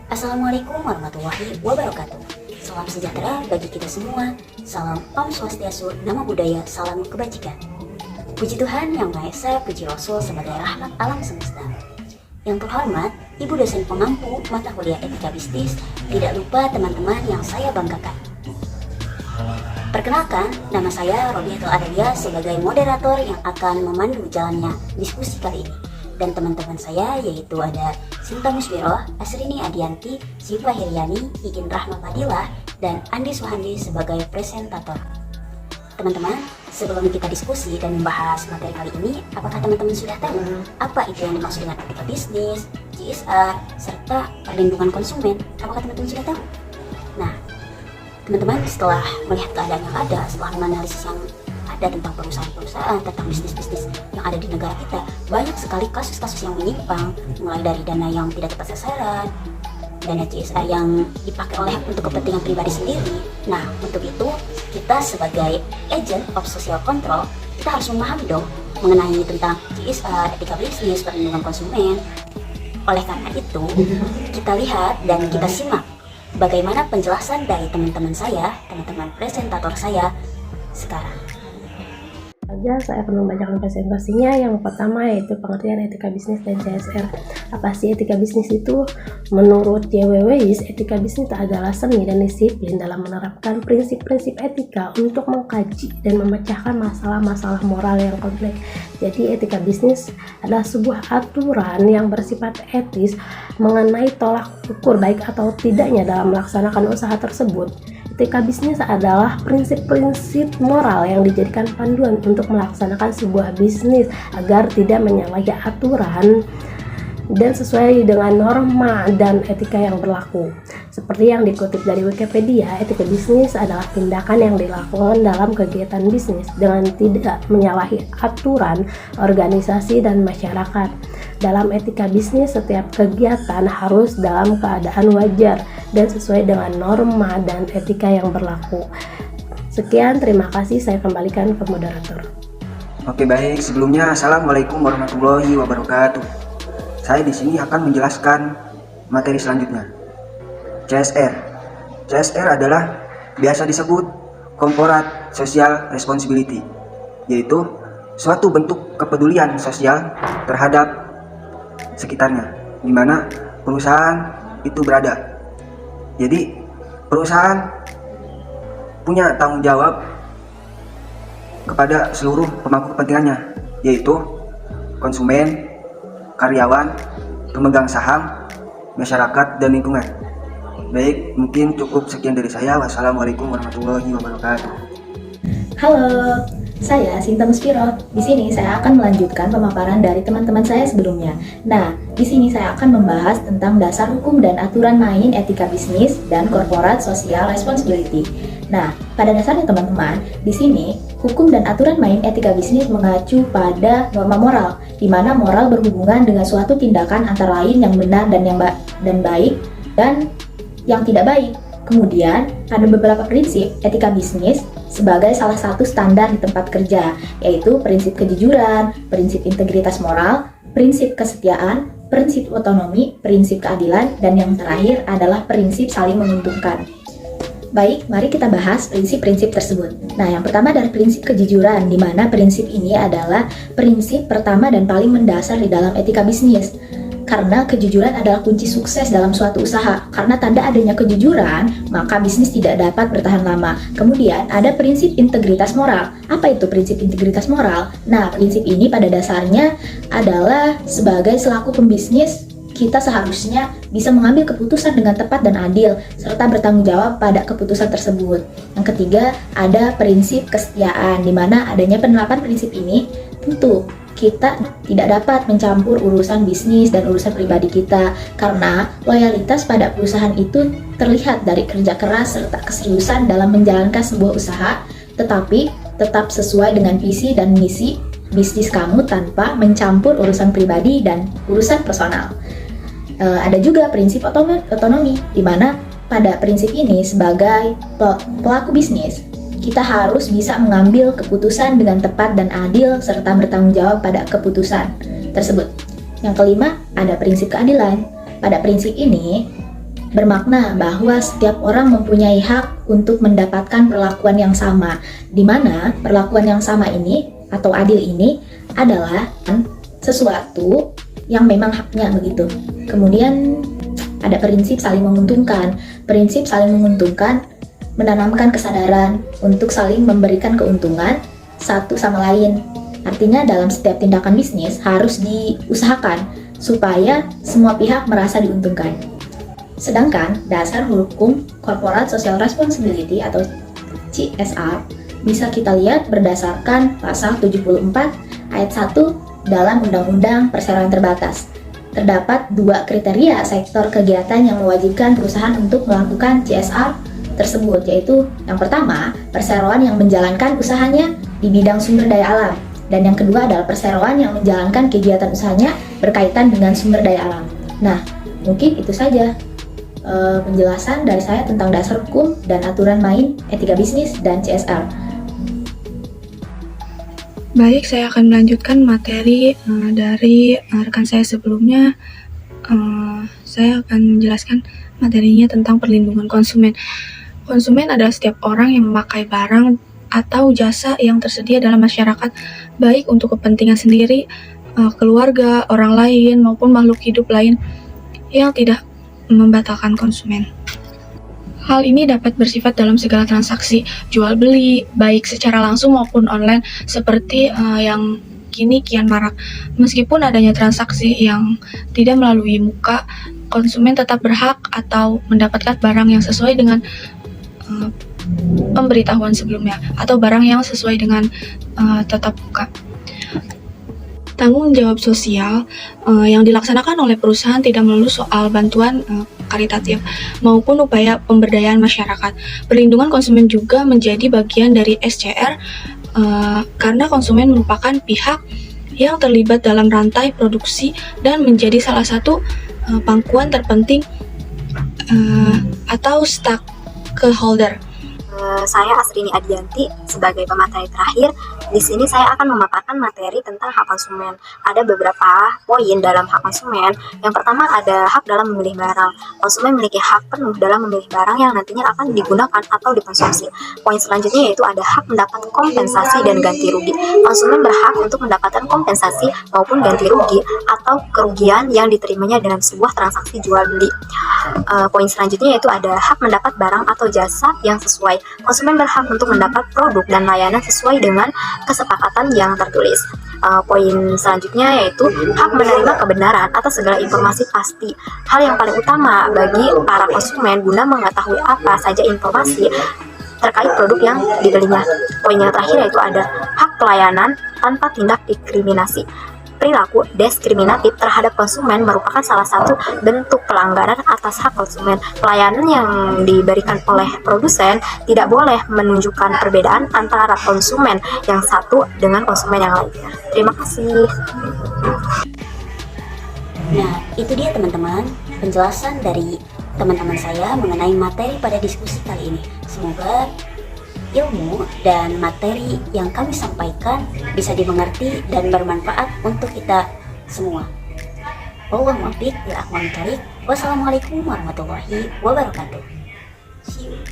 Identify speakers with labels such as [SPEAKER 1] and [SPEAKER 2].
[SPEAKER 1] Assalamualaikum warahmatullahi wabarakatuh. Salam sejahtera bagi kita semua. Salam Om Swastiastu, Namo Buddhaya, salam kebajikan. Puji Tuhan Yang Maha Esa, puji Rasul sebagai rahmat alam semesta. Yang terhormat, Ibu dosen pengampu mata kuliah Etika Bisnis, tidak lupa teman-teman yang saya banggakan. Perkenalkan, nama saya Robiatul Adalia sebagai moderator yang akan memandu jalannya diskusi kali ini. Dan teman-teman saya yaitu ada Sinta Musbiroh, Asrini Adianti, Siva Hiryani, Ikin Rahma Fadilah, dan Andi Suhandi sebagai presentator. Teman-teman, sebelum kita diskusi dan membahas materi kali ini, apakah teman-teman sudah tahu apa itu yang dimaksud dengan etika bisnis, CSR, serta perlindungan konsumen? Apakah teman-teman sudah tahu? Nah, teman-teman setelah melihat keadaan yang ada, setelah menganalisis yang ada tentang perusahaan-perusahaan, tentang bisnis-bisnis yang ada di negara kita, banyak sekali kasus-kasus yang menyimpang, mulai dari dana yang tidak tepat sasaran, dana CSR yang dipakai oleh untuk kepentingan pribadi sendiri. Nah, untuk itu kita sebagai agent of social control, kita harus memahami dong mengenai tentang CSR, etika bisnis, perlindungan konsumen. Oleh karena itu, kita lihat dan kita simak bagaimana penjelasan dari teman-teman saya, teman-teman presentator saya sekarang.
[SPEAKER 2] Saya akan membacakan presentasinya. Yang pertama yaitu pengertian etika bisnis dan CSR. Apa sih etika bisnis itu? Menurut JWWIS, etika bisnis adalah seni dan disiplin dalam menerapkan prinsip-prinsip etika untuk mengkaji dan memecahkan masalah-masalah moral yang kompleks. Jadi etika bisnis adalah sebuah aturan yang bersifat etis mengenai tolak ukur baik atau tidaknya dalam melaksanakan usaha tersebut. Etika bisnis adalah prinsip-prinsip moral yang dijadikan panduan untuk melaksanakan sebuah bisnis agar tidak menyalahi aturan dan sesuai dengan norma dan etika yang berlaku. Seperti yang dikutip dari Wikipedia, etika bisnis adalah tindakan yang dilakukan dalam kegiatan bisnis dengan tidak menyalahi aturan, organisasi, dan masyarakat. Dalam etika bisnis, setiap kegiatan harus dalam keadaan wajar dan sesuai dengan norma dan etika yang berlaku. Sekian, terima kasih. Saya kembalikan ke moderator.
[SPEAKER 3] Oke, baik. Sebelumnya, Assalamualaikum warahmatullahi wabarakatuh. Saya di sini akan menjelaskan materi selanjutnya. CSR. CSR adalah biasa disebut Corporate Social Responsibility, yaitu suatu bentuk kepedulian sosial terhadap sekitarnya, di mana perusahaan itu berada. Jadi perusahaan punya tanggung jawab kepada seluruh pemangku kepentingannya, yaitu konsumen, karyawan, pemegang saham, masyarakat, dan lingkungan. Baik, mungkin cukup sekian dari saya. Wassalamualaikum warahmatullahi wabarakatuh.
[SPEAKER 4] Halo, saya Sinta Musbiroh. Di sini saya akan melanjutkan pemaparan dari teman-teman saya sebelumnya. Nah, di sini saya akan membahas tentang dasar hukum dan aturan main etika bisnis dan corporate social responsibility. Nah, pada dasarnya teman-teman, di sini hukum dan aturan main etika bisnis mengacu pada norma moral, di mana moral berhubungan dengan suatu tindakan antara lain yang benar dan baik dan yang tidak baik. Kemudian, ada beberapa prinsip etika bisnis sebagai salah satu standar di tempat kerja, yaitu prinsip kejujuran, prinsip integritas moral, prinsip kesetiaan, prinsip otonomi, prinsip keadilan, dan yang terakhir adalah prinsip saling menguntungkan. Baik, mari kita bahas prinsip-prinsip tersebut. Nah, yang pertama adalah prinsip kejujuran, di mana prinsip ini adalah prinsip pertama dan paling mendasar di dalam etika bisnis. Karena kejujuran adalah kunci sukses dalam suatu usaha. Karena tanda adanya kejujuran, maka bisnis tidak dapat bertahan lama. Kemudian ada prinsip integritas moral. Apa itu prinsip integritas moral? Nah, prinsip ini pada dasarnya adalah sebagai selaku pembisnis, kita seharusnya bisa mengambil keputusan dengan tepat dan adil, serta bertanggung jawab pada keputusan tersebut. Yang ketiga, ada prinsip kesetiaan, di mana adanya penerapan prinsip ini tentu kita tidak dapat mencampur urusan bisnis dan urusan pribadi kita, karena loyalitas pada perusahaan itu terlihat dari kerja keras serta keseriusan dalam menjalankan sebuah usaha, tetapi tetap sesuai dengan visi dan misi bisnis kamu tanpa mencampur urusan pribadi dan urusan personal. Ada juga prinsip otonomi, di mana pada prinsip ini sebagai pelaku bisnis, kita harus bisa mengambil keputusan dengan tepat dan adil serta bertanggung jawab pada keputusan tersebut. Yang kelima, ada prinsip keadilan. Pada prinsip ini, bermakna bahwa setiap orang mempunyai hak untuk mendapatkan perlakuan yang sama, di mana perlakuan yang sama ini atau adil ini adalah sesuatu yang memang haknya begitu. Kemudian ada prinsip saling menguntungkan. Prinsip saling menguntungkan menanamkan kesadaran untuk saling memberikan keuntungan satu sama lain. Artinya dalam setiap tindakan bisnis harus diusahakan supaya semua pihak merasa diuntungkan. Sedangkan dasar hukum Corporate Social Responsibility atau CSR bisa kita lihat berdasarkan pasal 74 ayat 1 dalam Undang-Undang Perseroan Terbatas. Terdapat dua kriteria sektor kegiatan yang mewajibkan perusahaan untuk melakukan CSR tersebut, yaitu yang pertama, perseroan yang menjalankan usahanya di bidang sumber daya alam, dan yang kedua adalah perseroan yang menjalankan kegiatan usahanya berkaitan dengan sumber daya alam. Nah, mungkin itu saja penjelasan dari saya tentang dasar hukum dan aturan main etika bisnis dan CSR.
[SPEAKER 5] Baik, saya akan melanjutkan materi dari rekan saya sebelumnya. Saya akan menjelaskan materinya tentang perlindungan konsumen. Konsumen adalah setiap orang yang memakai barang atau jasa yang tersedia dalam masyarakat, baik untuk kepentingan sendiri, keluarga, orang lain, maupun makhluk hidup lain yang tidak membatalkan konsumen. Hal ini dapat bersifat dalam segala transaksi jual beli, baik secara langsung maupun online, seperti yang kini kian marak. Meskipun adanya transaksi yang tidak melalui muka, konsumen tetap berhak atau mendapatkan barang yang sesuai dengan pemberitahuan sebelumnya, atau barang yang sesuai dengan tatap muka. Tanggung jawab sosial yang dilaksanakan oleh perusahaan tidak melulu soal bantuan karitatif maupun upaya pemberdayaan masyarakat. Perlindungan konsumen juga menjadi bagian dari SCR karena konsumen merupakan pihak yang terlibat dalam rantai produksi dan menjadi salah satu pangkuan terpenting atau stakeholder.
[SPEAKER 6] Saya Asrini Adianti sebagai pemateri terakhir. Di sini saya akan memaparkan materi tentang hak konsumen. Ada beberapa poin dalam hak konsumen. Yang pertama ada hak dalam memilih barang. Konsumen memiliki hak penuh dalam memilih barang yang nantinya akan digunakan atau dikonsumsi. Poin selanjutnya yaitu ada hak mendapat kompensasi dan ganti rugi. Konsumen berhak untuk mendapatkan kompensasi maupun ganti rugi atau kerugian yang diterimanya dalam sebuah transaksi jual beli. Poin selanjutnya yaitu ada hak mendapat barang atau jasa yang sesuai. Konsumen berhak untuk mendapat produk dan layanan sesuai dengan kesepakatan yang tertulis. Poin selanjutnya yaitu hak menerima kebenaran atas segala informasi pasti. Hal yang paling utama bagi para konsumen guna mengetahui apa saja informasi terkait produk yang dibelinya. Poin yang terakhir yaitu ada hak pelayanan tanpa tindak diskriminasi. Perilaku diskriminatif terhadap konsumen merupakan salah satu bentuk pelanggaran atas hak konsumen. Pelayanan yang diberikan oleh produsen tidak boleh menunjukkan perbedaan antara konsumen yang satu dengan konsumen yang lainnya. Terima kasih.
[SPEAKER 1] Nah, itu dia teman-teman, penjelasan dari teman-teman saya mengenai materi pada diskusi kali ini. Semoga ilmu dan materi yang kami sampaikan bisa dimengerti dan bermanfaat untuk kita semua. Wassalamualaikum warahmatullahi wabarakatuh. See you.